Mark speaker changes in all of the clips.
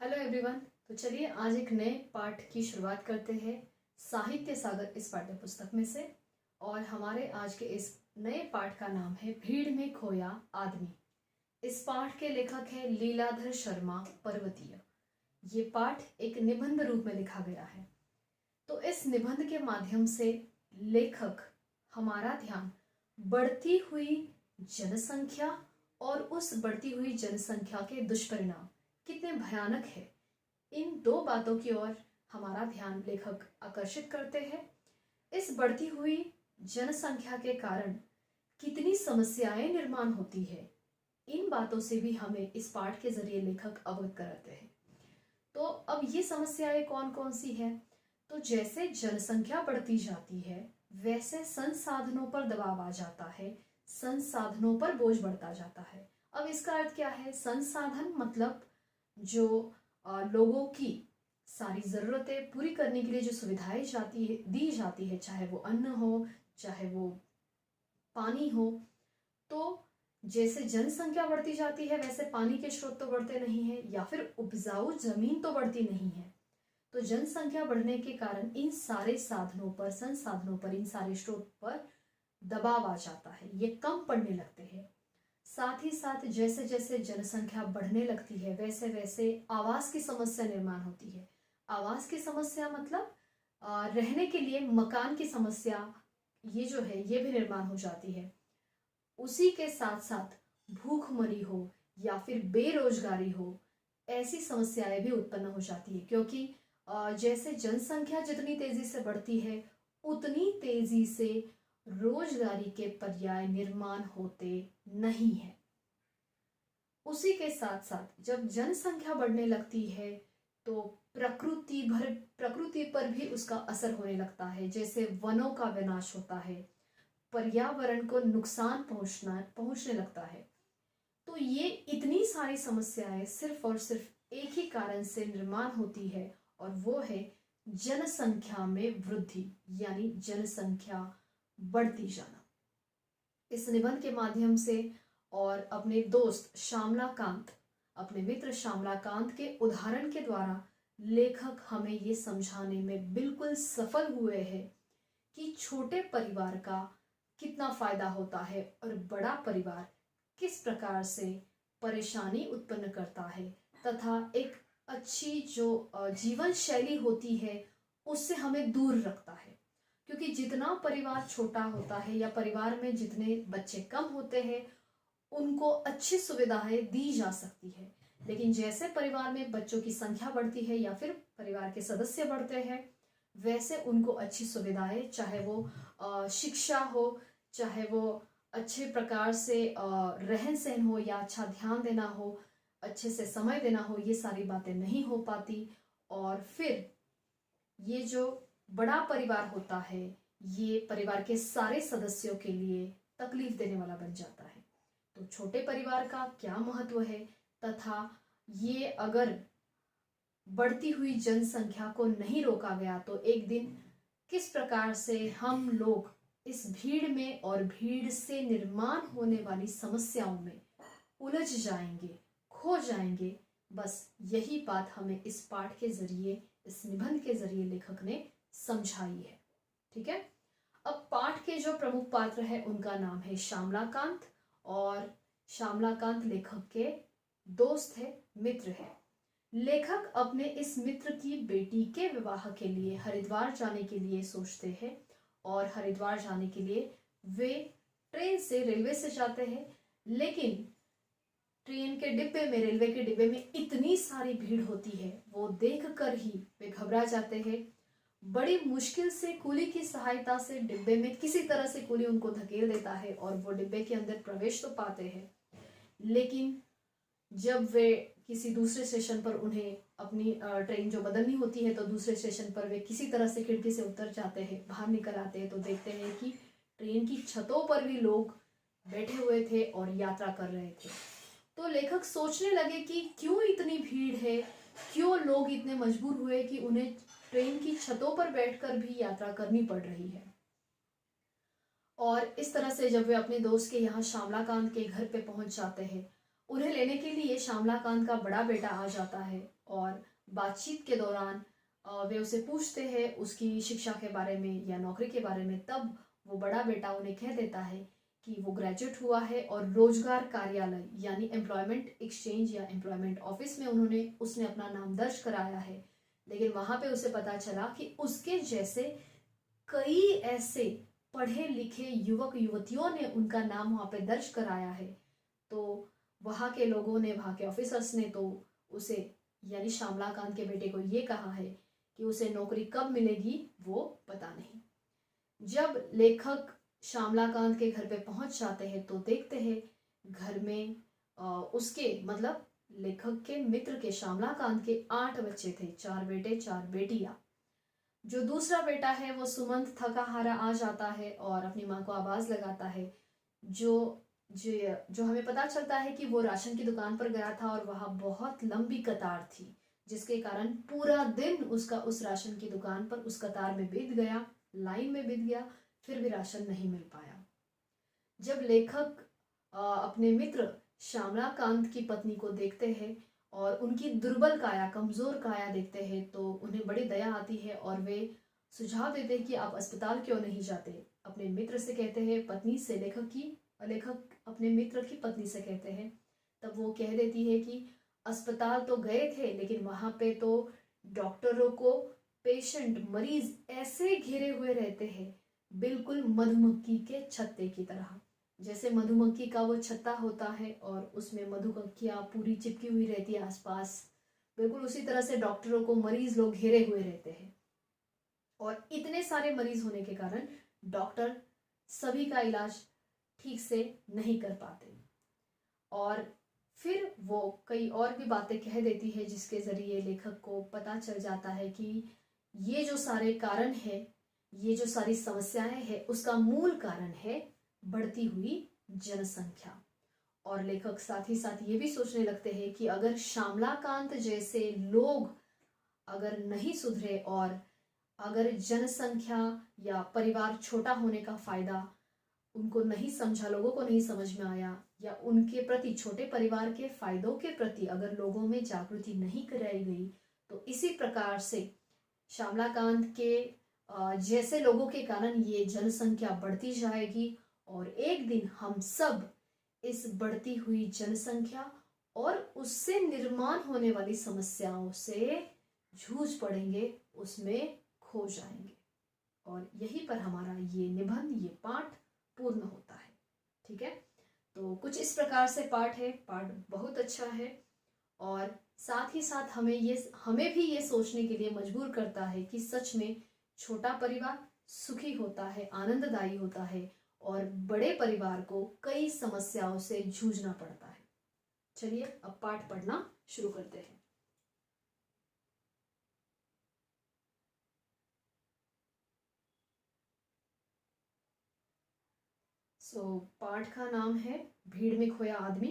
Speaker 1: Hello everyone. तो चलिए आज एक नए पाठ की शुरुआत करते हैं साहित्य सागर इस पाठ्य पुस्तक में से। और हमारे आज के इस नए पाठ का नाम है भीड़ में खोया आदमी। इस पाठ के लेखक है लीलाधर शर्मा पर्वतीय। ये पाठ एक निबंध रूप में लिखा गया है। तो इस निबंध के माध्यम से लेखक हमारा ध्यान बढ़ती हुई जनसंख्या और उस बढ़ती हुई जनसंख्या के दुष्परिणाम कितने भयानक है, इन दो बातों की ओर हमारा ध्यान लेखक आकर्षित करते हैं। इस बढ़ती हुई जनसंख्या के कारण कितनी समस्याएं निर्माण होती है, इन बातों से भी हमें इस पाठ के जरिए लेखक अवगत कराते हैं। तो अब ये समस्याएं कौन कौन सी है? तो जैसे जनसंख्या बढ़ती जाती है वैसे संसाधनों पर दबाव आ जाता है, संसाधनों पर बोझ बढ़ता जाता है। अब इसका अर्थ क्या है? संसाधन मतलब जो लोगों की सारी ज़रूरतें पूरी करने के लिए जो सुविधाएं दी जाती है, चाहे वो अन्न हो चाहे वो पानी हो। तो जैसे जनसंख्या बढ़ती जाती है वैसे पानी के स्रोत तो बढ़ते नहीं है, या फिर उपजाऊ जमीन तो बढ़ती नहीं है। तो जनसंख्या बढ़ने के कारण इन सारे साधनों पर, संसाधनों पर, इन सारे स्रोत पर दबाव आ जाता है, ये कम पड़ने लगते हैं। साथ ही साथ जैसे जैसे जनसंख्या बढ़ने लगती है वैसे वैसे आवास की समस्या निर्माण होती है। आवास की समस्या मतलब रहने के लिए मकान की समस्या, ये जो है ये भी निर्माण हो जाती है। उसी के साथ साथ भूखमरी हो या फिर बेरोजगारी हो, ऐसी समस्याएं भी उत्पन्न हो जाती है, क्योंकि जैसे जनसंख्या जितनी तेजी से बढ़ती है उतनी तेजी से रोजगारी के पर्याय निर्माण होते नहीं है। उसी के साथ साथ जब जनसंख्या बढ़ने लगती है तो प्रकृति पर भी उसका असर होने लगता है। जैसे वनों का विनाश होता है, पर्यावरण को नुकसान पहुंचने लगता है। तो ये इतनी सारी समस्याएं सिर्फ और सिर्फ एक ही कारण से निर्माण होती है, और वो है जनसंख्या में वृद्धि, यानी जनसंख्या बढ़ती जाना। इस निबंध के माध्यम से और अपने दोस्त श्यामलाकांत, अपने मित्र श्यामलाकांत के उदाहरण के द्वारा लेखक हमें ये समझाने में बिल्कुल सफल हुए हैं कि छोटे परिवार का कितना फायदा होता है और बड़ा परिवार किस प्रकार से परेशानी उत्पन्न करता है, तथा एक अच्छी जो जीवन शैली होती है उससे हमें दूर रखता है। क्योंकि जितना परिवार छोटा होता है या परिवार में जितने बच्चे कम होते हैं उनको अच्छी सुविधाएं दी जा सकती है, लेकिन जैसे परिवार में बच्चों की संख्या बढ़ती है या फिर परिवार के सदस्य बढ़ते हैं वैसे उनको अच्छी सुविधाएं, चाहे वो शिक्षा हो, चाहे वो अच्छे प्रकार से रहन सहन हो या अच्छा ध्यान देना हो, अच्छे से समय देना हो, ये सारी बातें नहीं हो पाती। और फिर ये जो बड़ा परिवार होता है ये परिवार के सारे सदस्यों के लिए तकलीफ देने वाला बन जाता है। तो छोटे परिवार का क्या महत्व है, तथा ये अगर बढ़ती हुई जनसंख्या को नहीं रोका गया तो एक दिन किस प्रकार से हम लोग इस भीड़ में और भीड़ से निर्माण होने वाली समस्याओं में उलझ जाएंगे, खो जाएंगे। बस यही बात हमें इस पाठ के जरिए, इस निबंध के जरिए लेखक ने समझाई है। ठीक है। अब पाठ के जो प्रमुख पात्र है उनका नाम है श्यामलाकांत, और श्यामलाकांत लेखक के दोस्त है, मित्र है। लेखक अपने इस मित्र की बेटी के विवाह के लिए हरिद्वार जाने के लिए सोचते हैं, और हरिद्वार जाने के लिए वे ट्रेन से, रेलवे से जाते हैं। लेकिन ट्रेन के डिब्बे में, रेलवे के डिब्बे में इतनी सारी भीड़ होती है, वो देखकर ही वे घबरा जाते हैं। बड़ी मुश्किल से कुली की सहायता से डिब्बे में किसी तरह से कुली उनको धकेल देता है और वो डिब्बे के अंदर प्रवेश तो पाते हैं, लेकिन जब वे किसी दूसरे स्टेशन पर, उन्हें अपनी ट्रेन जो बदलनी होती है, तो दूसरे स्टेशन पर वे किसी तरह से खिड़की से उतर जाते हैं, बाहर निकल आते हैं तो देखते हैं कि ट्रेन की छतों पर भी लोग बैठे हुए थे और यात्रा कर रहे थे। तो लेखक सोचने लगे कि क्यों इतनी भीड़ है, क्यों लोग इतने मजबूर हुए कि उन्हें ट्रेन की छतों पर बैठकर भी यात्रा करनी पड़ रही है। और इस तरह से जब वे अपने दोस्त के यहाँ श्यामलाकांत के घर पे पहुंच जाते हैं उन्हें लेने के लिए श्यामलाकांत का बड़ा बेटा आ जाता है और बातचीत के दौरान वे उसे पूछते हैं उसकी शिक्षा के बारे में या नौकरी के बारे में। तब वो बड़ा बेटा उन्हें कह देता है कि वो ग्रेजुएट हुआ है और रोजगार कार्यालय यानी एम्प्लॉयमेंट एक्सचेंज या एम्प्लॉयमेंट ऑफिस में उसने अपना नाम दर्ज कराया है। लेकिन वहां पे उसे पता चला कि उसके जैसे कई ऐसे पढ़े लिखे युवक युवतियों ने उनका नाम वहां पे दर्ज कराया है। तो वहां के लोगों ने, वहां के ऑफिसर्स ने तो उसे यानी श्यामलाकांत के बेटे को ये कहा है कि उसे नौकरी कब मिलेगी वो पता नहीं। जब लेखक श्यामलाकांत के घर पे पहुंच जाते हैं तो देखते हैं घर में उसके मतलब लेखक के मित्र के श्यामलाकांत के 8 बच्चे थे, 4 बेटे 4 बेटियां। जो दूसरा बेटा है वो सुमंत थका हारा आ जाता है और अपनी माँ को आवाज लगाता है। जो जो हमें पता चलता है कि वो राशन की दुकान पर गया था और वहां बहुत लंबी कतार थी, जिसके कारण पूरा दिन उसका उस राशन की दुकान पर उस कतार में बीत गया, लाइन में बीत गया, फिर भी राशन नहीं मिल पाया। जब लेखक अपने मित्र श्यामलाकांत की पत्नी को देखते हैं और उनकी दुर्बल काया, कमजोर काया देखते हैं तो उन्हें बड़ी दया आती है और वे सुझाव देते हैं कि आप अस्पताल क्यों नहीं जाते। अपने मित्र से कहते हैं, पत्नी से, लेखक अपने मित्र की पत्नी से कहते हैं। तब वो कह देती है कि अस्पताल तो गए थे लेकिन वहां पे तो डॉक्टरों को पेशेंट, मरीज ऐसे घिरे हुए रहते हैं बिल्कुल मधुमक्खी के छत्ते की तरह। जैसे मधुमक्खी का वो छत्ता होता है और उसमें मधुमक्खियां पूरी चिपकी हुई रहती है आसपास, बिल्कुल उसी तरह से डॉक्टरों को मरीज लोग घेरे हुए रहते हैं। और इतने सारे मरीज होने के कारण डॉक्टर सभी का इलाज ठीक से नहीं कर पाते। और फिर वो कई और भी बातें कह देती है जिसके जरिए लेखक को पता चल जाता है कि ये जो सारे कारण है, ये जो सारी समस्याएं हैं, उसका मूल कारण है बढ़ती हुई जनसंख्या। और लेखक साथ ही साथ ये भी सोचने लगते हैं कि अगर श्यामलाकांत जैसे लोग अगर नहीं सुधरे और अगर जनसंख्या या परिवार छोटा होने का फायदा उनको नहीं समझा, लोगों को नहीं समझ में आया, या उनके प्रति, छोटे परिवार के फायदों के प्रति अगर लोगों में जागृति नहीं कराई गई तो इसी प्रकार से श्यामलाकांत के जैसे लोगों के कारण ये जनसंख्या बढ़ती जाएगी और एक दिन हम सब इस बढ़ती हुई जनसंख्या और उससे निर्माण होने वाली समस्याओं से जूझ पड़ेंगे, उसमें खो जाएंगे। और यहीं पर हमारा ये निबंध, ये पाठ पूर्ण होता है। ठीक है, तो कुछ इस प्रकार से पाठ है। पाठ बहुत अच्छा है और साथ ही साथ हमें भी ये सोचने के लिए मजबूर करता है कि सच में छोटा परिवार सुखी होता है, आनंददायी होता है और बड़े परिवार को कई समस्याओं से जूझना पड़ता है। चलिए अब पाठ पढ़ना शुरू करते हैं। पाठ का नाम है भीड़ में खोया आदमी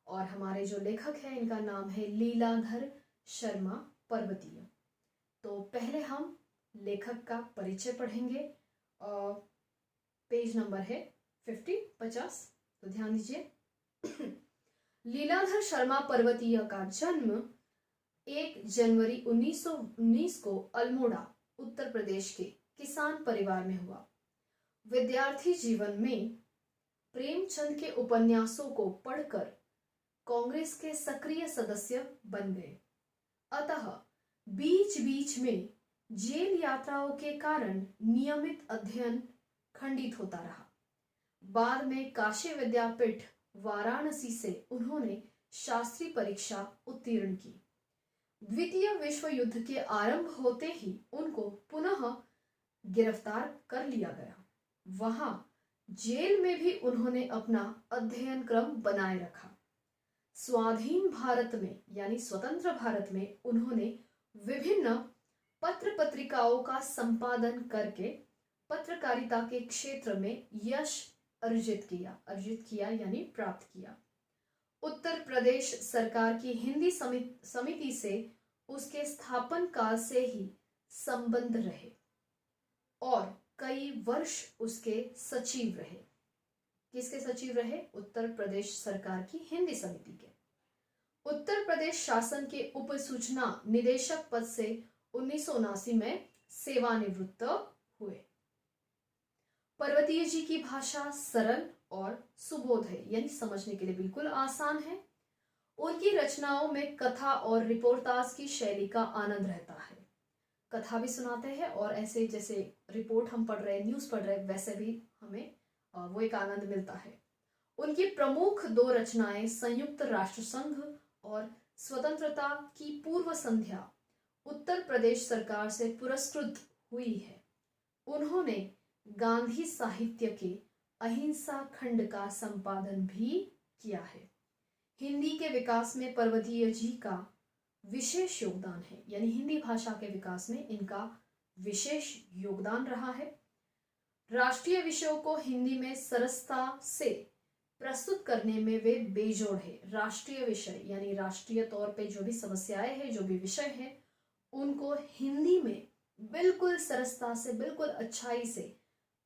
Speaker 1: और हमारे जो लेखक हैं इनका नाम है लीलाधर शर्मा पर्वतीय। तो पहले हम लेखक का परिचय पढ़ेंगे। पेज नंबर है 50, तो ध्यान दीजिए। लीलाधर शर्मा पर्वतीय का जन्म 1 जनवरी 1919 को अल्मोड़ा, उत्तर प्रदेश के किसान परिवार में हुआ। विद्यार्थी जीवन में प्रेमचंद के उपन्यासों को पढ़कर कांग्रेस के सक्रिय सदस्य बन गए। अतः बीच बीच में जेल यात्राओं के कारण नियमित अध्ययन खंडित होता रहा। बाद में काशी विद्यापीठ वाराणसी से उन्होंने शास्त्री परीक्षा उत्तीर्ण की। द्वितीय विश्व युद्ध के आरंभ होते ही उनको पुनः गिरफ्तार कर लिया गया। वहां जेल में भी उन्होंने अपना अध्ययन क्रम बनाए रखा। स्वाधीन भारत में यानी स्वतंत्र भारत में उन्होंने विभिन्न पत्र पत्रिकाओं का संपादन करके पत्रकारिता के क्षेत्र में यश अर्जित किया यानी प्राप्त किया। उत्तर प्रदेश सरकार की हिंदी समिति से उसके स्थापन काल से ही संबंध रहे और कई वर्ष उसके सचिव रहे। किसके सचिव रहे? उत्तर प्रदेश सरकार की हिंदी समिति के। उत्तर प्रदेश शासन के उप सूचना निदेशक पद से 1979 में सेवानिवृत्त हुए। पर्वतीय जी की भाषा सरल और सुबोध है, यानी समझने के लिए बिल्कुल आसान है। उनकी रचनाओं में कथा और रिपोर्टाज की शैली का आनंद रहता है। कथा भी सुनाते हैं और ऐसे जैसे रिपोर्ट हम पढ़ रहे हैं, न्यूज़ पढ़ रहे हैं, वैसे भी हमें वो एक आनंद मिलता है। उनकी प्रमुख 2 रचनाएं संयुक्त राष्ट्र संघ और स्वतंत्रता की पूर्व संध्या उत्तर प्रदेश सरकार से पुरस्कृत हुई है। उन्होंने गांधी साहित्य के अहिंसा खंड का संपादन भी किया है। हिंदी के विकास में पर्वतीय जी का विशेष योगदान है, यानी हिंदी भाषा के विकास में इनका विशेष योगदान रहा है। राष्ट्रीय विषयों को हिंदी में सरसता से प्रस्तुत करने में वे बेजोड़ है। राष्ट्रीय विषय यानी राष्ट्रीय तौर पे जो भी समस्याएं हैं, जो भी विषय है, उनको हिंदी में बिल्कुल सरसता से, बिल्कुल अच्छाई से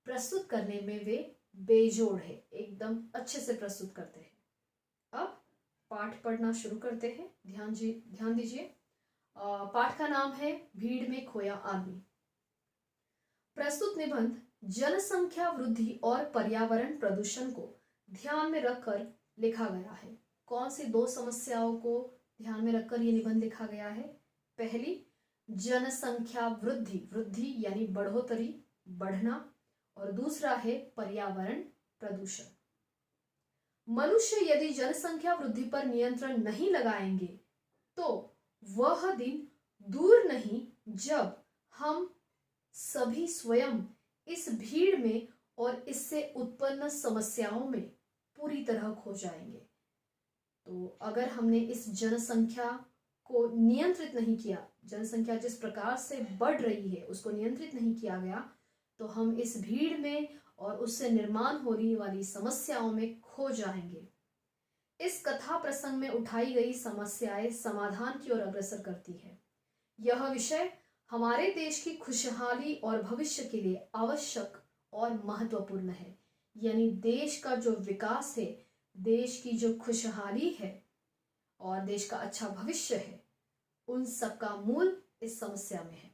Speaker 1: प्रस्तुत करने में वे बेजोड़ है, एकदम अच्छे से प्रस्तुत करते हैं। अब पाठ पढ़ना शुरू करते हैं। ध्यान दीजिए। पाठ का नाम है भीड़ में खोया आदमी। प्रस्तुत निबंध जनसंख्या वृद्धि और पर्यावरण प्रदूषण को ध्यान में रखकर लिखा गया है। कौन सी 2 समस्याओं को ध्यान में रखकर यह निबंध लिखा गया है? पहली, जनसंख्या वृद्धि, वृद्धि यानी बढ़ोतरी, बढ़ना, और दूसरा है पर्यावरण प्रदूषण। मनुष्य यदि जनसंख्या वृद्धि पर नियंत्रण नहीं लगाएंगे तो वह दिन दूर नहीं जब हम सभी स्वयं इस भीड़ में और इससे उत्पन्न समस्याओं में पूरी तरह खो जाएंगे। तो अगर हमने इस जनसंख्या को नियंत्रित नहीं किया, जनसंख्या जिस प्रकार से बढ़ रही है उसको नियंत्रित नहीं किया गया, तो हम इस भीड़ में और उससे निर्माण होने वाली समस्याओं में खो जाएंगे। इस कथा प्रसंग में उठाई गई समस्याएं समाधान की ओर अग्रसर करती है। यह विषय हमारे देश की खुशहाली और भविष्य के लिए आवश्यक और महत्वपूर्ण है। यानी देश का जो विकास है, देश की जो खुशहाली है और देश का अच्छा भविष्य है, उन सब का मूल इस समस्या में है।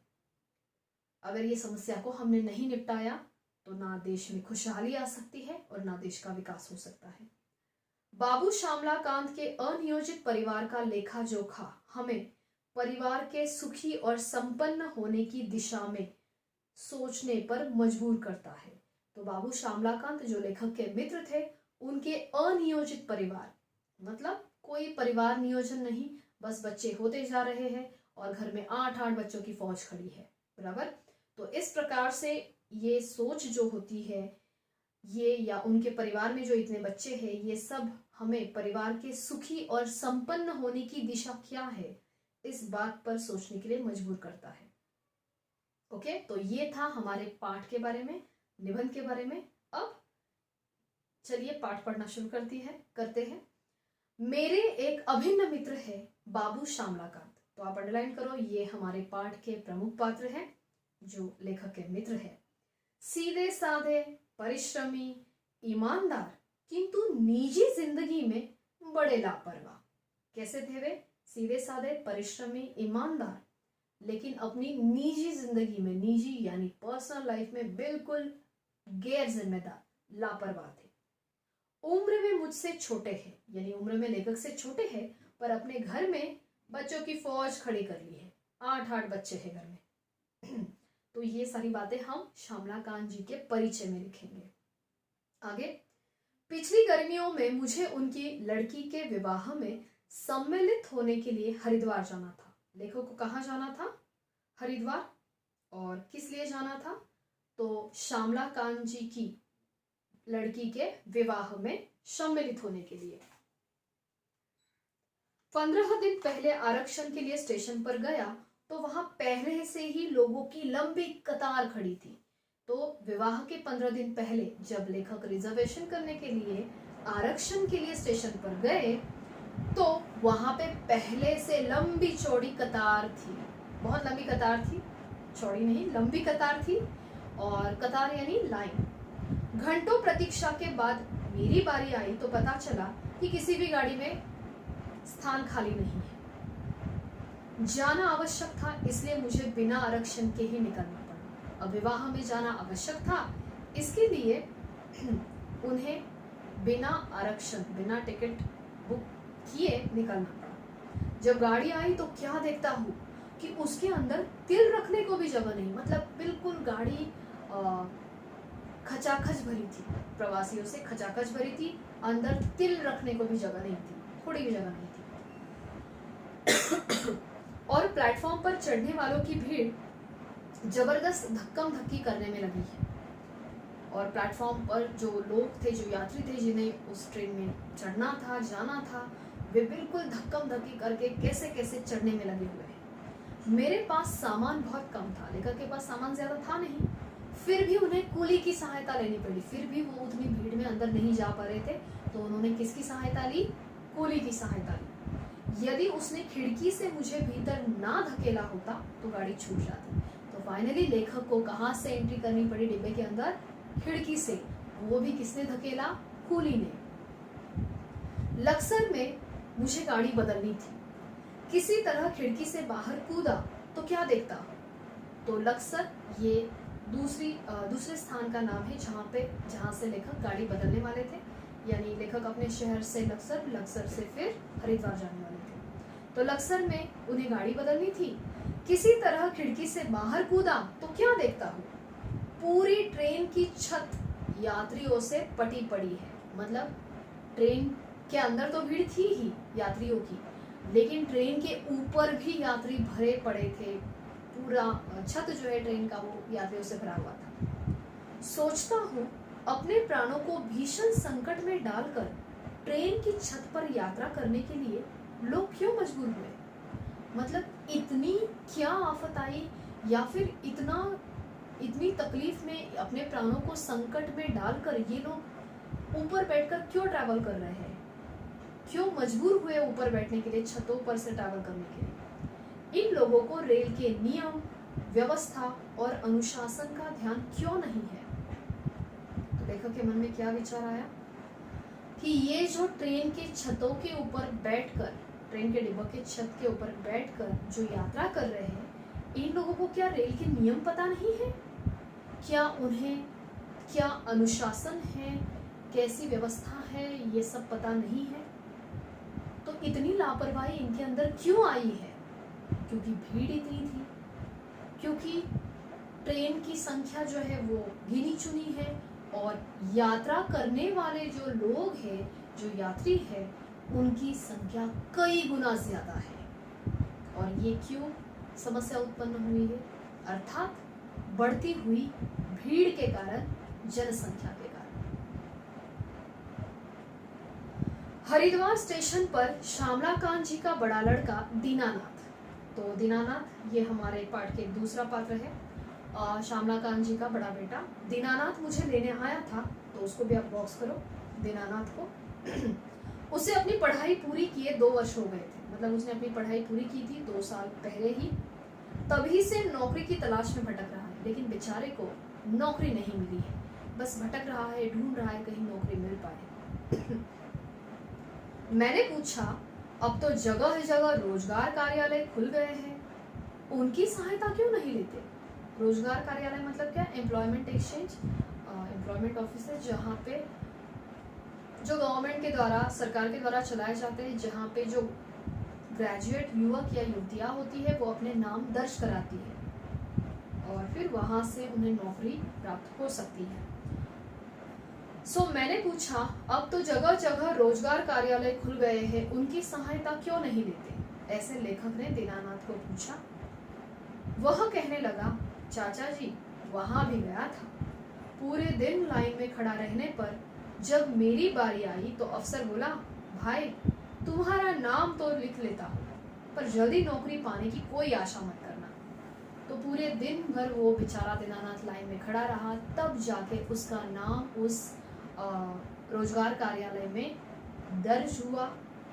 Speaker 1: अगर ये समस्या को हमने नहीं निपटाया तो ना देश में खुशहाली आ सकती है और ना देश का विकास हो सकता है। बाबू श्यामलाकांत के अनियोजित परिवार का लेखा जोखा हमें परिवार के सुखी और संपन्न होने की दिशा में सोचने पर मजबूर करता है। तो बाबू श्यामलाकांत जो लेखक के मित्र थे, उनके अनियोजित परिवार मतलब कोई परिवार नियोजन नहीं, बस बच्चे होते जा रहे हैं और घर में 8-8 बच्चों की फौज खड़ी है, बराबर। तो इस प्रकार से ये सोच जो होती है, ये या उनके परिवार में जो इतने बच्चे हैं, ये सब हमें परिवार के सुखी और संपन्न होने की दिशा क्या है, इस बात पर सोचने के लिए मजबूर करता है। ओके, तो ये था हमारे पाठ के बारे में, निबंध के बारे में। अब चलिए पाठ पढ़ना शुरू करते हैं। मेरे एक अभिन्न मित्र है बाबू श्यामलाकांत। तो आप अंडरलाइन करो, ये हमारे पाठ के प्रमुख पात्र हैं जो लेखक के मित्र है। सीधे साधे, परिश्रमी, ईमानदार, किंतु निजी जिंदगी में बड़े लापरवाह। कैसे थे वे? सीधे साधे, परिश्रमी, ईमानदार, लेकिन अपनी निजी जिंदगी में, निजी यानी पर्सनल लाइफ में बिल्कुल गैर जिम्मेदार, लापरवाह थे। उम्र में मुझसे छोटे हैं, यानी उम्र में लेखक से छोटे हैं, पर अपने घर में बच्चों की फौज खड़ी कर ली है, 8-8 बच्चे हैं घर में। तो ये सारी बातें हम श्यामलाकांत जी के परिचय में लिखेंगे। आगे, पिछली गर्मियों में मुझे उनकी लड़की के विवाह में सम्मिलित होने के लिए हरिद्वार जाना था। लेखक को कहाँ जाना था? हरिद्वार। और किस लिए जाना था? तो श्यामलाकांत जी की लड़की के विवाह में सम्मिलित होने के लिए। 15 दिन पहले आरक्षण के लिए स्टेशन पर गया तो वहां पहले से ही लोगों की लंबी कतार खड़ी थी। तो विवाह के 15 दिन पहले जब लेखक रिजर्वेशन करने के लिए आरक्षण के लिए स्टेशन पर गए तो वहां पे पहले से लंबी चौड़ी कतार थी, बहुत लंबी कतार थी, चौड़ी नहीं लंबी कतार थी। और कतार यानी लाइन। घंटों प्रतीक्षा के बाद मेरी बारी आई तो पता चला कि किसी भी गाड़ी में स्थान खाली नहीं है। जाना आवश्यक था, इसलिए मुझे बिना आरक्षण के ही निकलना पड़ा। अब विवाह में जाना आवश्यक था, इसके लिए उन्हें बिना आरक्षण, बिना टिकट बुक किए निकलना पड़ा। जब गाड़ी आई तो क्या देखता हूँ कि उसके अंदर तिल रखने को भी जगह नहीं। मतलब बिल्कुल गाड़ी खचाखच भरी थी, प्रवासियों से खचाखच भरी थी, अंदर तिल रखने को भी जगह नहीं थी, थोड़ी भी जगह नहीं थी। और प्लेटफॉर्म पर चढ़ने वालों की भीड़ जबरदस्त धक्कम धक्की करने में लगी है। और प्लेटफॉर्म पर जो लोग थे, जो यात्री थे, जिन्हें उस ट्रेन में चढ़ना था, जाना था, वे बिल्कुल धक्कम धक्की करके कैसे कैसे चढ़ने में लगे हुए हैं। मेरे पास सामान बहुत कम था, लेखक के पास सामान ज्यादा था नहीं, फिर भी उन्हें कुली की सहायता लेनी पड़ी। फिर भी वो उतनी भीड़ में अंदर नहीं जा पा रहे थे, तो उन्होंने किसकी सहायता ली? कुली की सहायता ली। यदि उसने खिड़की से मुझे भीतर ना धकेला होता तो गाड़ी छूट जाती। तो फाइनली लेखक को कहाँ से एंट्री करनी पड़ी डिब्बे के अंदर? खिड़की से। वो भी किसने धकेला? कुली ने। लक्सर में मुझे गाड़ी बदलनी थी। किसी तरह खिड़की से बाहर कूदा तो क्या देखता? तो लक्सर ये दूसरे स्थान का नाम है जहाँ से लेखक गाड़ी बदलने वाले थे। यानी लेखक अपने शहर से लक्सर से फिर हरिद्वार जाने वाले थे। तो लक्सर में उन्हें गाड़ी बदलनी थी। किसी तरह खिड़की से बाहर कूदा तो क्या देखता हूँ? पूरी ट्रेन की छत यात्रियों से पटी पड़ी है। मतलब ट्रेन के अंदर तो भीड़ थी ही यात्रियों की, लेकिन ट्रेन के ऊपर भी यात्री भरे पड़े थे। पूरा छत जो है ट्रेन का वो यात्रियों से भरा हुआ था। सोचता हूँ अपने प्राणों को भीषण संकट में डालकर ट्रेन की छत पर यात्रा करने के लिए लोग क्यों मजबूर हुए? मतलब इतनी क्या आफत आई, या फिर इतनी तकलीफ में अपने प्राणों को संकट में डालकर ये लोग ऊपर बैठकर क्यों ट्रैवल कर रहे हैं? क्यों मजबूर हुए ऊपर बैठने के लिए, छतों पर से ट्रैवल करने के लिए? इन लोगों को रेल के नियम, व्यवस्था और अनुशासन का ध्यान क्यों नहीं है? तो लेखक के मन में क्या विचार आया कि ये जो ट्रेन के छतों के ऊपर बैठकर, ट्रेन के डिब्बे के छत के ऊपर बैठकर जो यात्रा कर रहे हैं, इन लोगों को क्या रेल के नियम पता नहीं है? क्या उन्हें क्या अनुशासन है, कैसी व्यवस्था है, ये सब पता नहीं है? तो इतनी लापरवाही इनके अंदर क्यों आई है? क्योंकि भीड़ इतनी थी, क्योंकि ट्रेन की संख्या जो है वो गिनी चुनी है, और यात्रा करने वाले जो लोग हैं, जो यात्री है, उनकी संख्या कई गुना ज्यादा है। और ये क्यों समस्या उत्पन्न हुई है? अर्थात बढ़ती हुई भीड़ के कारण, जनसंख्या के कारण। हरिद्वार स्टेशन पर श्यामला कांत जी का बड़ा लड़का दीनानाथ। तो दीनानाथ ये हमारे पाठ के दूसरा पात्र है। श्यामला कांत जी का बड़ा बेटा दीनानाथ मुझे लेने आया था, तो उसको भी आप बॉक्स करो, दीनानाथ को। उसे अपनी पढ़ाई पूरी किए 2 वर्ष हो गए थे। मतलब उसने अपनी पढ़ाई पूरी की थी 2 साल पहले ही। तभी से नौकरी की तलाश में भटक रहा है, लेकिन बेचारे को नौकरी नहीं मिली है। बस भटक रहा है, ढूंढ रहा है कहीं नौकरी मिल पाए। मैंने पूछा, अब तो जगह जगह रोजगार कार्यालय खुल गए हैं, उनकी सहायता क्यों नहीं लेते? रोजगार कार्यालय मतलब क्या? एम्प्लॉयमेंट एक्सचेंज, एम्प्लॉयमेंट ऑफिस है, जहाँ पे जो गवर्नमेंट के द्वारा, सरकार के द्वारा चलाए जाते हैं, जहाँ पे जो ग्रेजुएट युवक या युवतियाँ होती है वो अपने नाम दर्ज कराती है और फिर वहाँ से उन्हें नौकरी प्राप्त हो सकती है। मैंने पूछा, अब तो जगह जगह रोजगार कार्यालय खुल गए हैं, उनकी सहायता क्यों नहीं लेते? ऐसे लेखक ने दीनानाथ को पूछा। वह कहने लगा, चाचा जी वहां भी गया था। पूरे दिन लाइन में खड़ा रहने पर जब मेरी बारी आई तो अफसर बोला, भाई तुम्हारा नाम तो लिख लेता हूँ, पर जल्दी नौकरी पाने की कोई आशा मत करना। तो पूरे दिन भर वो बेचारा दीनानाथ लाइन में खड़ा रहा, तब जाके उसका नाम उस रोजगार कार्यालय में दर्ज हुआ।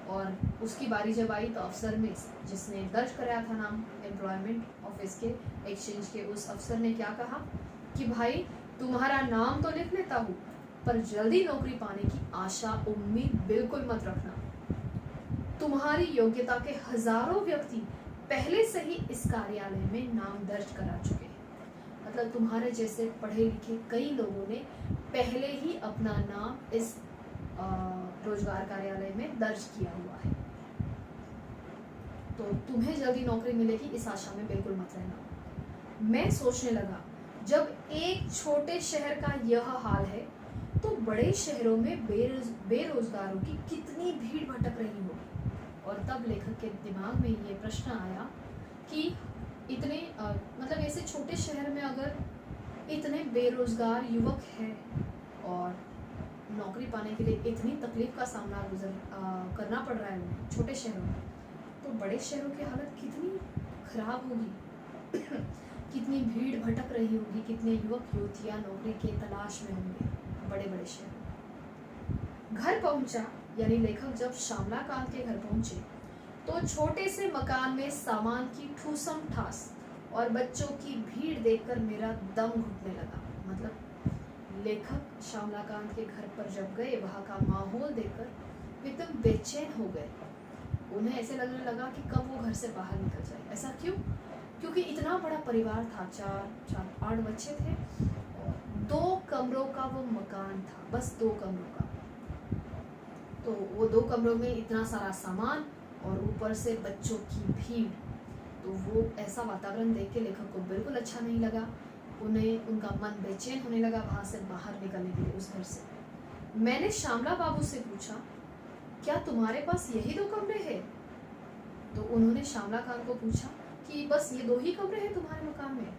Speaker 1: और उसकी बारी जब आई तो अफसर में जिसने दर्ज कराया था नाम एम्प्लॉयमेंट ऑफिस के, एक्सचेंज के, उस अफसर ने क्या कहा कि भाई तुम्हारा नाम तो लिख लेता हूँ, पर जल्दी नौकरी पाने की आशा उम्मीद बिल्कुल मत रखना। तुम्हारी योग्यता के हजारों व्यक्ति पहले से ही इस कार्यालय में नाम दर्ज करा चुके हैं। मतलब तुम्हारे जैसे पढ़े लिखे कई लोगों ने पहले ही अपना नाम इस रोजगार कार्यालय में दर्ज किया हुआ है। तो तुम्हें जल्दी नौकरी मिलेगी इस आशा में बिल्कुल मत रहना। मैं सोचने लगा, जब एक छोटे शहर का यह हाल है तो बड़े शहरों में बेरोजगारों की कितनी भीड़ भटक रही होगी। और तब लेखक के दिमाग में ये प्रश्न आया कि इतने मतलब ऐसे छोटे शहर में अगर इतने बेरोजगार युवक हैं और नौकरी पाने के लिए इतनी तकलीफ का सामना करना पड़ रहा है उन्हें छोटे शहरों में, तो बड़े शहरों की हालत कितनी खराब होगी। कितनी भीड़ भटक रही होगी, कितने युवक युवतियां नौकरी के तलाश में होंगे बड़े बड़े शहर। घर पहुंचा, यानी लेखक जब श्यामलाकांत के घर पहुंचे तो छोटे से मकान में सामान की ठूसम ठास और बच्चों की भीड़ देखकर मेरा दम घुटने लगा। मतलब लेखक श्यामलाकांत के घर पर जब गए, वहां का माहौल देखकर एकदम बेचैन हो गए। उन्हें ऐसे लगने लगा कि कब वो घर से बाहर निकल जाए। ऐसा क्यों? क्योंकि इतना बड़ा परिवार था, 8 बच्चे थे और 2 कमरों का वो मकान था, बस 2 कमरों का। तो वो 2 कमरों में इतना सारा सामान और ऊपर से बच्चों की भीड़, तो वो ऐसा वातावरण देख के लेखक को बिल्कुल अच्छा नहीं लगा। उनका मन बेचैन होने लगा वहां से बाहर निकलने के लिए, उस घर से। मैंने श्यामला बाबू से पूछा, क्या तुम्हारे पास यही 2 कमरे हैं? तो उन्होंने श्यामलाकांत को पूछा कि बस ये 2 ही कमरे हैं तुम्हारे मकान में?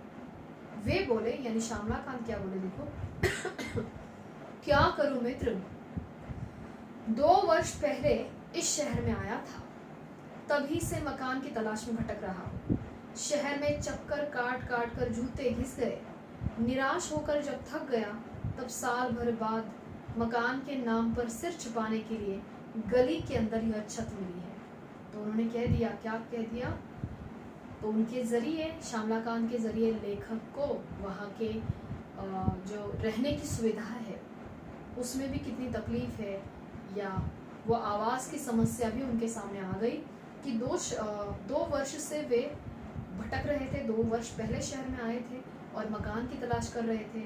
Speaker 1: वे बोले, यानी श्यामलाकांत क्या बोले देखो, क्या करूं मित्र, 2 वर्ष पहले इस शहर में आया था, तभी से मकान की तलाश में भटक रहा हूं। शहर में चक्कर काट काट कर जूते घिस गए। निराश होकर जब थक गया, तब साल भर बाद मकान के नाम पर सिर छुपाने के लिए गली के अंदर यह छत मिली है। तो उन्होंने कह दिया, क्या कह दिया? तो उनके जरिए, श्यामलाकांत के जरिए लेखक को वहाँ के जो रहने की सुविधा है उसमें भी कितनी तकलीफ है, या वो आवास की समस्या भी उनके सामने आ गई कि 2 वर्ष से वे भटक रहे थे। 2 वर्ष पहले शहर में आए थे और मकान की तलाश कर रहे थे,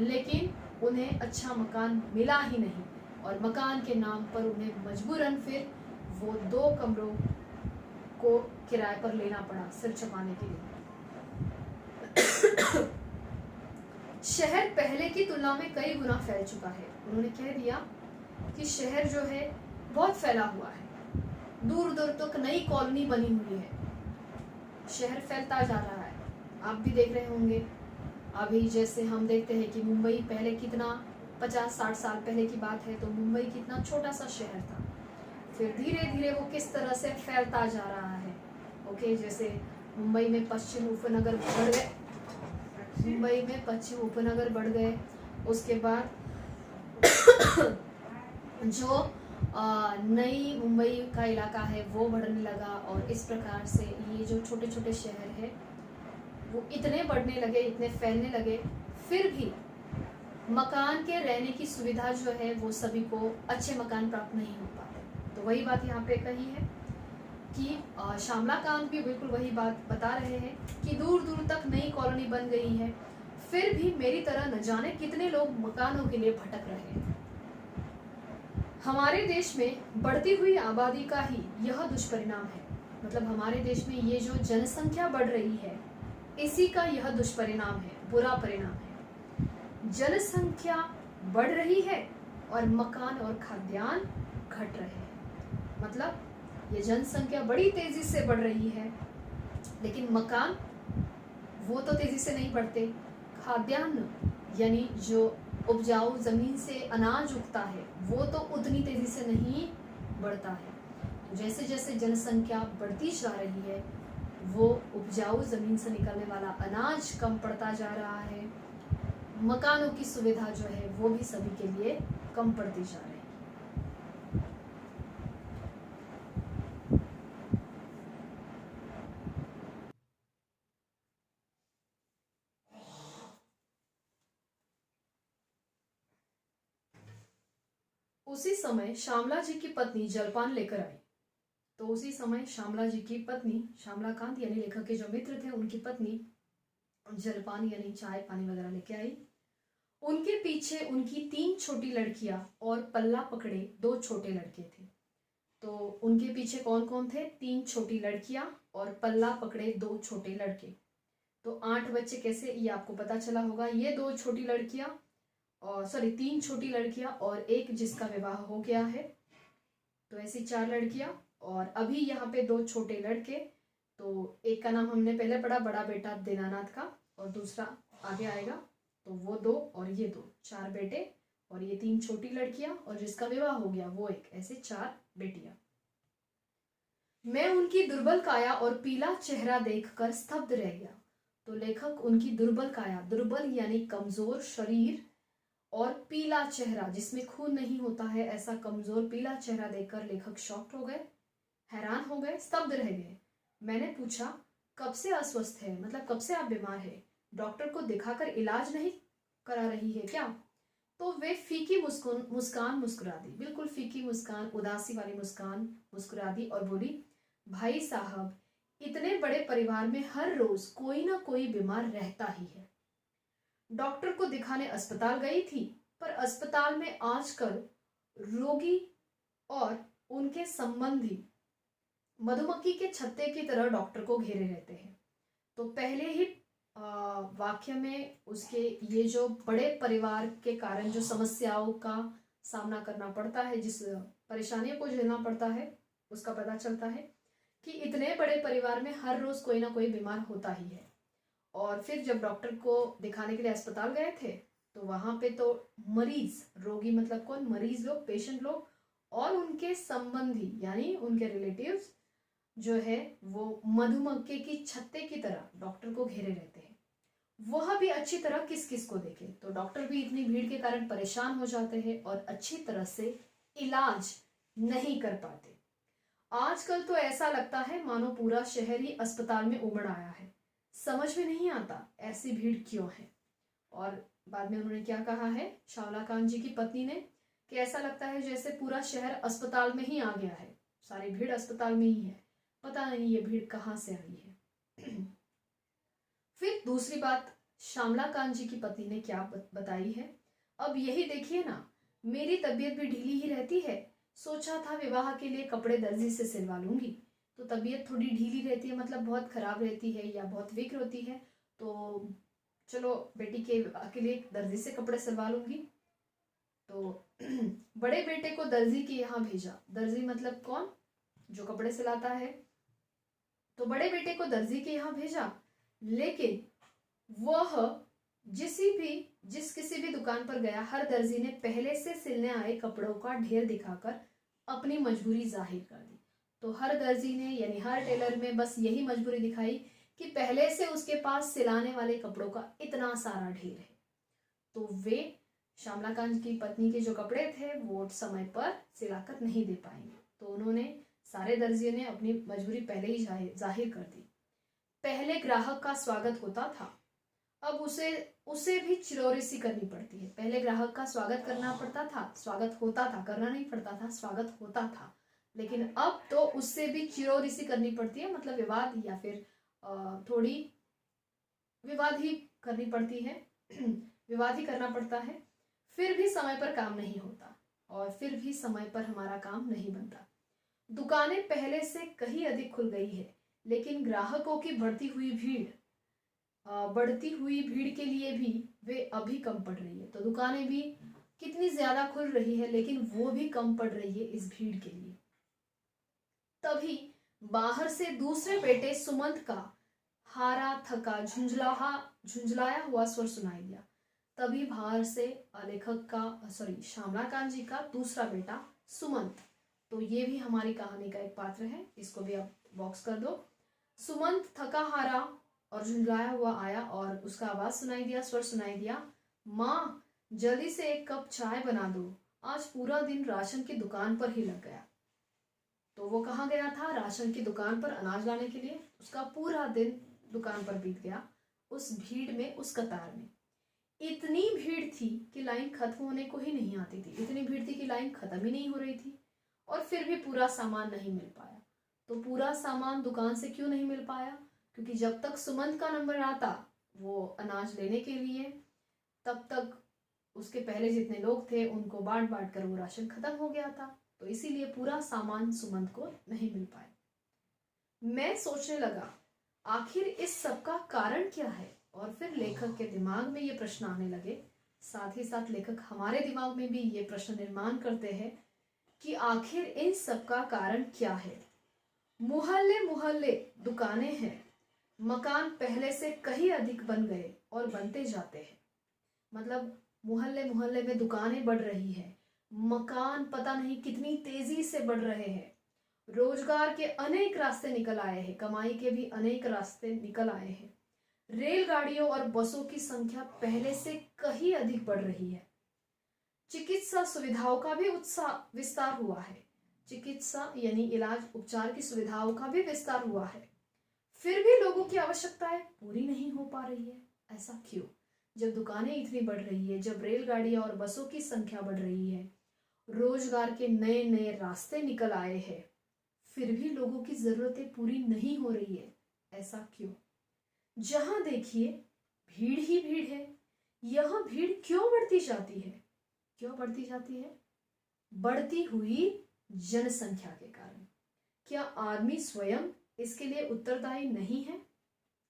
Speaker 1: लेकिन उन्हें अच्छा मकान मिला ही नहीं और मकान के नाम पर उन्हें मजबूरन फिर वो 2 कमरों को किराए पर लेना पड़ा सिर छुपाने के लिए। शहर पहले की तुलना में कई गुना फैल चुका है। उन्होंने कह दिया कि शहर जो है बहुत फैला हुआ है, दूर दूर तक नई कॉलोनी बनी हुई है, शहर फैलता जा रहा है। आप भी देख रहे होंगे, अभी जैसे हम देखते हैं कि मुंबई पहले कितना 50-60 साल पहले की बात है, तो मुंबई कितना छोटा सा शहर था, फिर धीरे धीरे वो किस तरह से फैलता जा रहा है। ओके, जैसे मुंबई में पश्चिम उपनगर बढ़ गए, बढ़ गए, उसके बाद जो नई मुंबई का इलाका है वो बढ़ने लगा, और इस प्रकार से ये जो छोटे छोटे शहर है वो इतने बढ़ने लगे, इतने फैलने लगे, फिर भी मकान के रहने की सुविधा जो है वो सभी को अच्छे मकान प्राप्त नहीं हो पाते। तो वही बात यहाँ पे कही है कि श्यामलाकांत भी बिल्कुल वही बात बता रहे हैं कि दूर दूर तक नई कॉलोनी बन गई है, फिर भी मेरी तरह न जाने कितने लोग मकानों के लिए भटक रहे हैं। हमारे देश में बढ़ती हुई आबादी का ही यह दुष्परिणाम है। मतलब हमारे देश में ये जो जनसंख्या बढ़ रही है, इसी का यह दुष्परिणाम है, बुरा परिणाम है। जनसंख्या बढ़ रही है और मकान और खाद्यान्न घट रहे हैं। मतलब ये जनसंख्या बड़ी तेजी से बढ़ रही है, लेकिन मकान वो तो तेजी से नहीं बढ़ते, खाद्यान्न यानी जो उपजाऊ जमीन से अनाज उगता है वो तो उतनी तेजी से नहीं बढ़ता है। जैसे जैसे जनसंख्या बढ़ती जा रही है, वो उपजाऊ जमीन से निकलने वाला अनाज कम पड़ता जा रहा है, मकानों की सुविधा जो है वो भी सभी के लिए कम पड़ती जा रही है। उसी समय श्यामला जी की पत्नी जलपान लेकर आई। तो उसी समय श्यामला जी की पत्नी श्यामलाकांत यानी लेखक के जो मित्र थे उनकी पत्नी जलपान यानी चाय पानी वगैरह लेके आई। उनके पीछे उनकी 3 छोटी लड़कियां और पल्ला पकड़े 2 छोटे लड़के थे। तो उनके पीछे कौन कौन थे? 3 छोटी लड़कियां और पल्ला पकड़े 2 छोटे लड़के। तो 8 बच्चे कैसे, ये आपको पता चला होगा। ये 2 छोटी लड़कियां और 3 छोटी लड़कियां और एक जिसका विवाह हो गया है, तो ऐसी 4 लड़कियां और अभी यहाँ पे 2 छोटे लड़के। तो एक का नाम हमने पहले पढ़ा, बड़ा बेटा दीनानाथ का, और दूसरा आगे आएगा। तो वो 2 और ये 2, 4 बेटे और ये 3 छोटी लड़कियां और जिसका विवाह हो गया वो एक, ऐसे 4 बेटियां। मैं उनकी दुर्बल काया और पीला चेहरा देखकर स्तब्ध रह गया। तो लेखक उनकी दुर्बल काया, दुर्बल यानी कमजोर शरीर, और पीला चेहरा जिसमें खून नहीं होता है, ऐसा कमजोर पीला चेहरा देखकर लेखक शॉक्ड हो गए, हैरान हो गए, स्तब्ध रह गए। मैंने पूछा, कब से अस्वस्थ है, मतलब कब से आप बीमार है? डॉक्टर को दिखाकर इलाज नहीं करा रही है क्या? तो वे फीकी मुस्कान मुस्कुरा दी, बिल्कुल फीकी मुस्कान, उदासी वाली मुस्कान मुस्कुरा दी और बोली, भाई साहब, इतने बड़े परिवार में हर रोज कोई ना कोई बीमार रहता ही है। डॉक्टर को दिखाने अस्पताल गई थी, पर अस्पताल में आजकल रोगी और उनके संबंधी मधुमक्खी के छत्ते की तरह डॉक्टर को घेरे रहते हैं। तो पहले ही वाक्य में उसके ये जो बड़े परिवार के कारण जो समस्याओं का सामना करना पड़ता है, जिस परेशानियों को झेलना पड़ता है, उसका पता चलता है कि इतने बड़े परिवार में हर रोज कोई ना कोई बीमार होता ही है। और फिर जब डॉक्टर को दिखाने के लिए अस्पताल गए थे तो वहां पे तो मरीज, रोगी मतलब कौन? मरीज लोग, पेशेंट लोग और उनके संबंधी यानी उनके रिलेटिव्स जो है वो मधुमक्खी की छत्ते की तरह डॉक्टर को घेरे रहते हैं। वह भी अच्छी तरह किस किस को देखे। तो डॉक्टर भी इतनी भीड़ के कारण परेशान हो जाते हैं और अच्छी तरह से इलाज नहीं कर पाते। आजकल तो ऐसा लगता है मानो पूरा शहर ही अस्पताल में उमड़ आया है। समझ में नहीं आता ऐसी भीड़ क्यों है। और बाद में उन्होंने क्या कहा है श्यामलाकांत जी की पत्नी ने, कि ऐसा लगता है जैसे पूरा शहर अस्पताल में ही आ गया है, सारी भीड़ अस्पताल में ही है, पता नहीं ये भीड़ कहाँ से आई है। फिर दूसरी बात श्यामलाकांत जी की पत्नी ने क्या बताई है, अब यही देखिए ना, मेरी तबीयत भी ढीली ही रहती है। सोचा था विवाह के लिए कपड़े दर्जी से सिलवा लूंगी। तो तबीयत थोड़ी ढीली रहती है मतलब बहुत खराब रहती है या बहुत वीक होती है, तो चलो बेटी के विवाह के लिए दर्जी से कपड़े सिलवा लूंगी। तो बड़े बेटे को दर्जी के यहाँ भेजा। दर्जी मतलब कौन? जो कपड़े सिलाता है। तो बड़े बेटे को दर्जी के यहाँ भेजा, लेकिन वह जिस किसी भी दुकान पर गया, हर दर्जी ने पहले से सिलने आए कपड़ों का ढेर दिखाकर अपनी मजबूरी जाहिर कर दी। तो हर दर्जी ने यानी हर टेलर में बस यही मजबूरी दिखाई कि पहले से उसके पास सिलाने वाले कपड़ों का इतना सारा ढेर है। तो वे श्यामलाकांत की पत्नी के जो कपड़े थे वो समय पर सिलाकर नहीं दे पाएंगे। तो उन्होंने, सारे दर्जियों ने अपनी मजबूरी पहले ही जाहिर कर दी। पहले ग्राहक का स्वागत होता था, अब उसे भी चिरौरी सी करनी पड़ती है। पहले ग्राहक का स्वागत करना पड़ता था, स्वागत होता था, करना नहीं पड़ता था, स्वागत होता था, लेकिन अब तो उससे भी चिरौरी सी करनी पड़ती है, मतलब विवाद या फिर थोड़ी विवाद ही करनी पड़ती है, विवाद ही करना पड़ता है। फिर भी समय पर काम नहीं होता और फिर भी समय पर हमारा काम नहीं बनता। दुकानें पहले से कहीं अधिक खुल गई है, लेकिन ग्राहकों की बढ़ती हुई भीड़ के लिए भी वे अभी कम पड़ रही है। तो दुकानें भी कितनी ज्यादा खुल रही है लेकिन वो भी कम पड़ रही है इस भीड़ के लिए। तभी बाहर से दूसरे बेटे सुमंत का हारा थका झुंझलाया हुआ स्वर सुनाई दिया। तभी बाहर से लेखक का श्यामलाकांत जी का दूसरा बेटा सुमंत, तो ये भी हमारी कहानी का एक पात्र है, इसको भी आप बॉक्स कर दो। सुमंत थका हारा और झुंझलाया हुआ आया और उसका आवाज सुनाई दिया, स्वर सुनाई दिया, माँ जल्दी से एक कप चाय बना दो, आज पूरा दिन राशन की दुकान पर ही लग गया। तो वो कहाँ गया था? राशन की दुकान पर अनाज लाने के लिए। उसका पूरा दिन दुकान पर बीत गया, उस भीड़ में, उस कतार में। इतनी भीड़ थी कि लाइन खत्म होने को ही नहीं आती थी, इतनी भीड़ थी कि लाइन खत्म ही नहीं हो रही थी और फिर भी पूरा सामान नहीं मिल पाया। तो पूरा सामान दुकान से क्यों नहीं मिल पाया? क्योंकि जब तक सुमंत का नंबर आता वो अनाज लेने के लिए, तब तक उसके पहले जितने लोग थे उनको बांट बांट कर वो राशन खत्म हो गया था। तो इसीलिए पूरा सामान सुमंत को नहीं मिल पाया। मैं सोचने लगा आखिर इस सब का कारण क्या है, और फिर लेखक के दिमाग में ये प्रश्न आने लगे। साथ ही साथ लेखक हमारे दिमाग में भी ये प्रश्न निर्माण करते हैं कि आखिर इन सब का कारण क्या है। मोहल्ले मोहल्ले दुकानें हैं, मकान पहले से कहीं अधिक बन गए और बनते जाते हैं। मतलब मोहल्ले मोहल्ले में दुकानें बढ़ रही है, मकान पता नहीं कितनी तेजी से बढ़ रहे हैं, रोजगार के अनेक रास्ते निकल आए हैं, कमाई के भी अनेक रास्ते निकल आए हैं, रेलगाड़ियों और बसों की संख्या पहले से कहीं अधिक बढ़ रही है, चिकित्सा सुविधाओं का भी विस्तार हुआ है, चिकित्सा यानी इलाज उपचार की सुविधाओं का भी विस्तार हुआ है, फिर भी लोगों की आवश्यकताएं पूरी नहीं हो पा रही है। ऐसा क्यों? जब दुकानें इतनी बढ़ रही है, जब रेलगाड़ियां और बसों की संख्या बढ़ रही है, रोजगार के नए नए रास्ते निकल आए हैं, फिर भी लोगों की जरूरतें पूरी नहीं हो रही है। ऐसा क्यों? जहां देखिए भीड़ ही भीड़ है। यह भीड़ क्यों बढ़ती जाती है? क्यों बढ़ती जाती है? बढ़ती हुई जनसंख्या के कारण। क्या आदमी स्वयं इसके लिए उत्तरदायी नहीं है?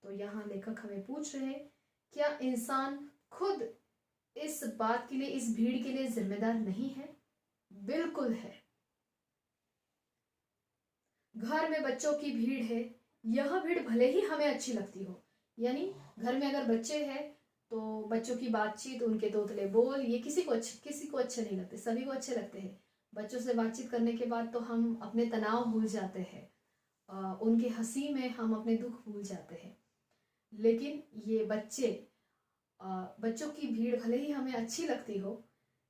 Speaker 1: तो यहाँ लेखक हमें पूछ रहे हैं, क्या इंसान खुद इस बात के लिए, इस भीड़ के लिए जिम्मेदार नहीं है? बिल्कुल है। घर में बच्चों की भीड़ है, यह भीड़ भले ही हमें अच्छी लगती हो, यानी घर में अगर बच्चे हैं तो बच्चों की बातचीत, उनके तोतले बोल, ये किसी को अच्छे नहीं लगते, सभी को अच्छे लगते हैं। बच्चों से बातचीत करने के बाद तो हम अपने तनाव भूल जाते हैं, उनके हंसी में हम अपने दुख भूल जाते हैं। लेकिन ये बच्चों की भीड़ भले ही हमें अच्छी लगती हो,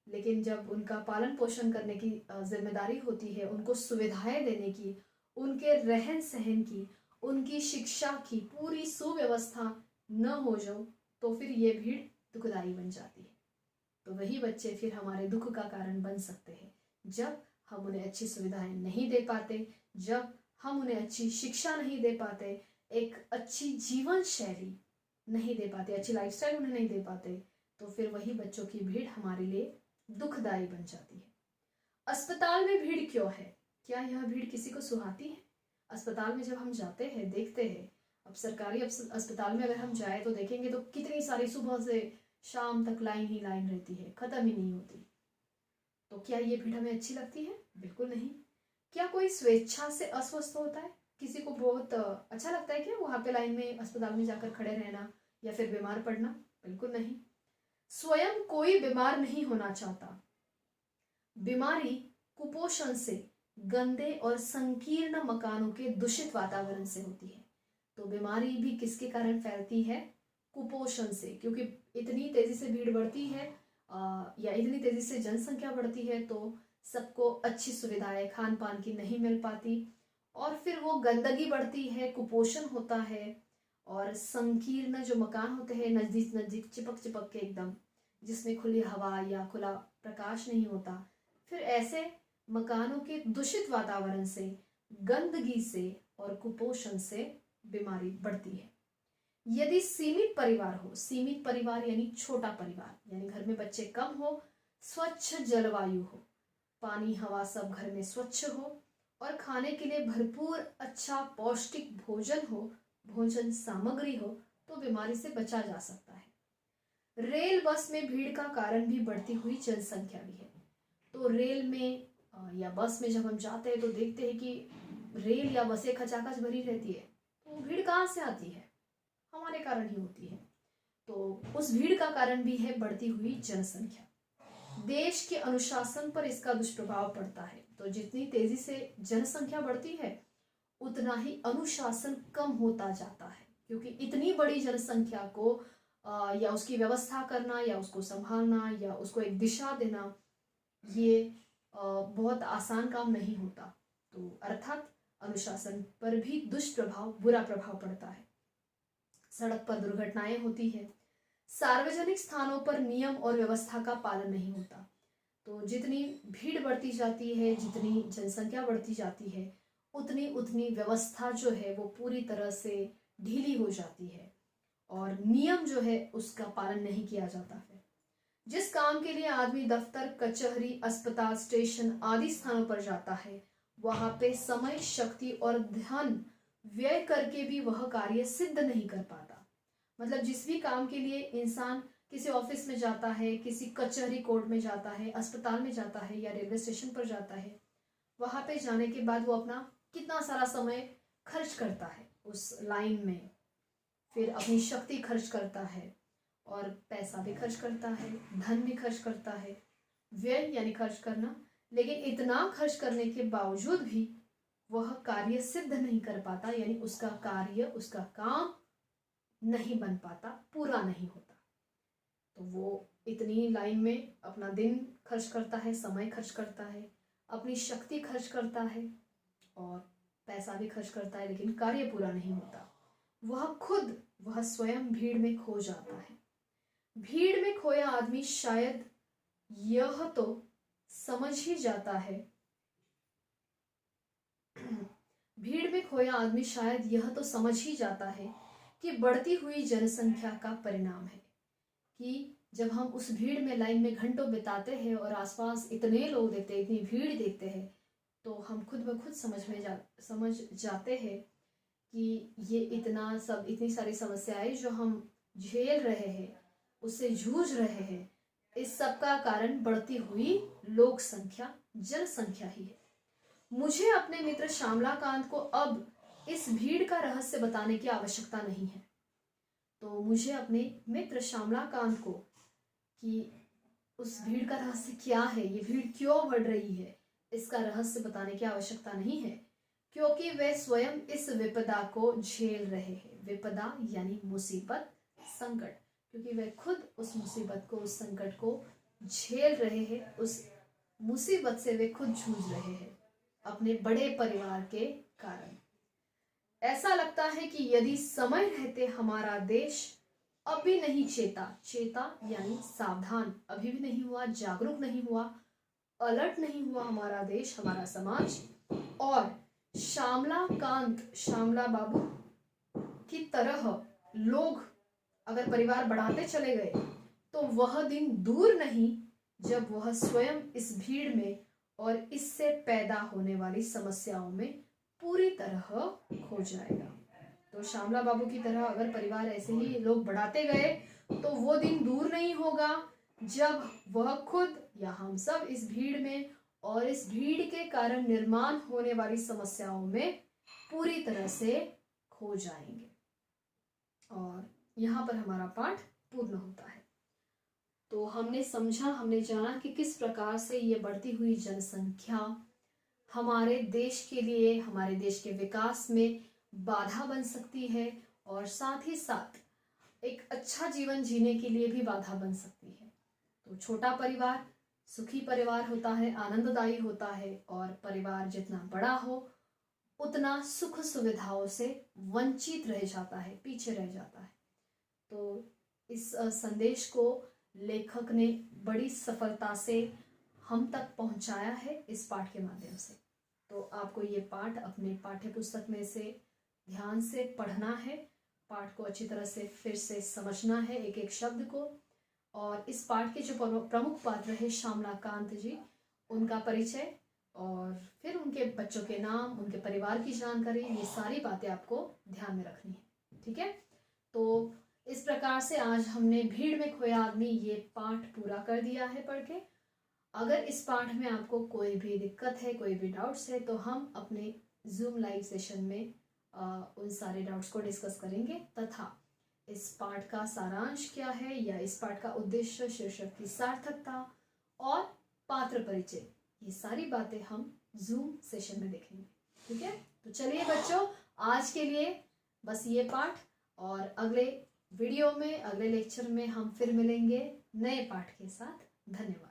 Speaker 1: लेकिन जब उनका पालन पोषण करने की जिम्मेदारी होती है, उनको सुविधाएं देने की, उनके रहन सहन की, उनकी शिक्षा की पूरी सुव्यवस्था न हो जाओ, तो फिर ये भीड़ दुखदाई बन जाती है। तो वही बच्चे फिर हमारे दुख का कारण बन सकते हैं, जब हम उन्हें अच्छी सुविधाएं नहीं दे पाते, जब हम उन्हें अच्छी शिक्षा नहीं दे पाते, एक अच्छी जीवन शैली नहीं दे पाते, अच्छी लाइफस्टाइल उन्हें नहीं दे पाते, तो फिर वही बच्चों की भीड़ हमारे लिए दुखदाई बन जाती है। अस्पताल में भीड़ क्यों है? क्या यह भीड़ किसी को सुहाती है? अस्पताल में जब हम जाते हैं, देखते हैं, अब सरकारी अस्पताल में अगर हम जाए तो देखेंगे तो कितनी सारी सुबह से शाम तक लाइन ही लाइन रहती है, खत्म ही नहीं होती। तो क्या ये भीड़ हमें अच्छी लगती है? बिल्कुल नहीं। क्या कोई स्वेच्छा से अस्वस्थ होता है? किसी को बहुत अच्छा लगता है क्या वहां पे लाइन में अस्पताल में जाकर खड़े रहना या फिर बीमार पड़ना? बिल्कुल नहीं। स्वयं कोई बीमार नहीं होना चाहता। बीमारी कुपोषण से, गंदे और संकीर्ण मकानों के दूषित वातावरण से होती है। तो बीमारी भी किसके कारण फैलती है? कुपोषण से, क्योंकि इतनी तेजी से भीड़ बढ़ती है या इतनी तेजी से जनसंख्या बढ़ती है, तो सबको अच्छी सुविधाएं खान पान की नहीं मिल पाती, और फिर वो गंदगी बढ़ती है, कुपोषण होता है, और संकीर्ण जो मकान होते हैं नजदीक नजदीक चिपक चिपक के एकदम, जिसमें खुली हवा या खुला प्रकाश नहीं होता, फिर ऐसे मकानों के दूषित वातावरण से, गंदगी से और कुपोषण से बीमारी बढ़ती है। यदि सीमित परिवार हो, सीमित परिवार यानी छोटा परिवार, यानी घर में बच्चे कम हो, स्वच्छ जलवायु हो, पानी हवा सब घर में स्वच्छ हो, और खाने के लिए भरपूर अच्छा पौष्टिक भोजन हो, भोजन सामग्री हो, तो बीमारी से बचा जा सकता है। रेल बस में भीड़ का कारण भी बढ़ती हुई जनसंख्या भी है। तो रेल में या बस में जब हम जाते हैं तो देखते हैं कि रेल या बसें खचाखच भरी रहती है, तो भीड़ कहाँ से आती है? हमारे कारण ही होती है। तो उस भीड़ का कारण भी है बढ़ती हुई जनसंख्या। देश के अनुशासन पर इसका दुष्प्रभाव पड़ता है। तो जितनी तेजी से जनसंख्या बढ़ती है उतना ही अनुशासन कम होता जाता है, क्योंकि इतनी बड़ी जनसंख्या को या उसकी व्यवस्था करना या उसको संभालना या उसको एक दिशा देना, ये बहुत आसान काम नहीं होता। तो अर्थात अनुशासन पर भी दुष्प्रभाव, बुरा प्रभाव पड़ता है। सड़क पर दुर्घटनाएं होती है, सार्वजनिक स्थानों पर नियम और व्यवस्था का पालन नहीं होता। तो जितनी भीड़ बढ़ती जाती है, जितनी जनसंख्या बढ़ती जाती है, उतनी उतनी व्यवस्था जो है वो पूरी तरह से ढीली हो जाती है और नियम जो है उसका पालन नहीं किया जाता है। जिस काम के लिए आदमी दफ्तर, कचहरी, अस्पताल, स्टेशन आदि स्थानों पर जाता है, वहां पे समय, शक्ति और ध्यान व्यय करके भी वह कार्य सिद्ध नहीं कर पाता। मतलब जिस भी काम के लिए इंसान किसी ऑफिस में जाता है, किसी कचहरी कोर्ट में जाता है, अस्पताल में जाता है या रेलवे स्टेशन पर जाता है, वहां पे जाने के बाद वो अपना कितना सारा समय खर्च करता है उस लाइन में, फिर अपनी शक्ति खर्च करता है और पैसा भी खर्च करता है, धन भी खर्च करता है, व्यय यानी खर्च करना। लेकिन इतना खर्च करने के बावजूद भी वह कार्य सिद्ध नहीं कर पाता, यानी उसका कार्य, उसका काम नहीं बन पाता, पूरा नहीं होता। तो वो इतनी लाइन में अपना दिन खर्च करता है, समय खर्च करता है, अपनी शक्ति खर्च करता है और पैसा भी खर्च करता है, लेकिन कार्य पूरा नहीं होता। वह स्वयं भीड़ में खो जाता है। भीड़ में खोया आदमी शायद यह तो समझ ही जाता है भीड़ में खोया आदमी शायद यह तो समझ ही जाता है कि बढ़ती हुई जनसंख्या का परिणाम है, कि जब हम उस भीड़ में लाइन में घंटों बिताते हैं और आसपास इतने लोग देखते हैं, इतनी भीड़ देखते हैं, तो हम खुद ब खुद समझ जाते हैं कि ये इतनी सारी समस्याएं जो हम झेल रहे हैं, उससे जूझ रहे हैं, इस सब का कारण बढ़ती हुई लोक संख्या, जनसंख्या ही है। मुझे अपने मित्र श्यामलाकांत को अब इस भीड़ का रहस्य बताने की आवश्यकता नहीं है। तो मुझे अपने मित्र श्यामलाकांत को कि उस भीड़ का रहस्य क्या है, ये भीड़ क्यों बढ़ रही है, इसका रहस्य बताने की आवश्यकता नहीं है, क्योंकि वे स्वयं इस विपदा को झेल रहे हैं। विपदा यानी मुसीबत, संकट, क्योंकि वे खुद उस मुसीबत को, उस संकट को झेल रहे हैं, उस मुसीबत से वे खुद जूझ रहे हैं अपने बड़े परिवार के कारण। ऐसा लगता है कि यदि समय रहते हमारा देश अभी नहीं चेता यानी सावधान, अभी भी नहीं हुआ, जागरूक नहीं हुआ, अलर्ट नहीं हुआ हमारा देश, हमारा समाज, और श्यामला बाबू की तरह लोग अगर परिवार बढ़ाते चले गए, तो वह दिन दूर नहीं जब वह स्वयं इस भीड़ में और इससे पैदा होने वाली समस्याओं में पूरी तरह खो जाएगा। तो श्यामला बाबू की तरह अगर परिवार ऐसे ही लोग बढ़ाते गए, तो वो दिन दूर नहीं होगा जब वह खुद या हम सब इस भीड़ में और इस भीड़ के कारण निर्माण होने वाली समस्याओं में पूरी तरह से खो जाएंगे। और यहाँ पर हमारा पाठ पूर्ण होता है। तो हमने समझा, हमने जाना कि किस प्रकार से ये बढ़ती हुई जनसंख्या हमारे देश के लिए, हमारे देश के विकास में बाधा बन सकती है और साथ ही साथ एक अच्छा जीवन जीने के लिए भी बाधा बन सकती है। तो छोटा परिवार सुखी परिवार होता है, आनंददायी होता है, और परिवार जितना बड़ा हो उतना सुख सुविधाओं से वंचित रह जाता है, पीछे रह जाता है। तो इस संदेश को लेखक ने बड़ी सफलता से हम तक पहुंचाया है इस पाठ के माध्यम से। तो आपको ये पाठ अपने पाठ्य पुस्तक में से ध्यान से पढ़ना है, पाठ को अच्छी तरह से फिर से समझना है, एक एक शब्द को। और इस पाठ के जो प्रमुख पात्र है श्यामलाकांत जी, उनका परिचय और फिर उनके बच्चों के नाम, उनके परिवार की जानकारी, ये सारी बातें आपको ध्यान में रखनी है। ठीक है, तो इस प्रकार से आज हमने भीड़ में खोया आदमी ये पाठ पूरा कर दिया है पढ़ के। अगर इस पाठ में आपको कोई भी दिक्कत है, कोई भी डाउट्स है, तो हम अपने जूम लाइव सेशन में उन सारे डाउट्स को डिस्कस करेंगे, तथा इस पाठ का सारांश क्या है या इस पाठ का उद्देश्य, शीर्षक की सार्थकता और पात्र परिचय, ये सारी बातें हम जूम सेशन में देखेंगे। ठीक है, तो चलिए बच्चों, आज के लिए बस ये पाठ, और अगले वीडियो में, अगले लेक्चर में हम फिर मिलेंगे नए पाठ के साथ। धन्यवाद।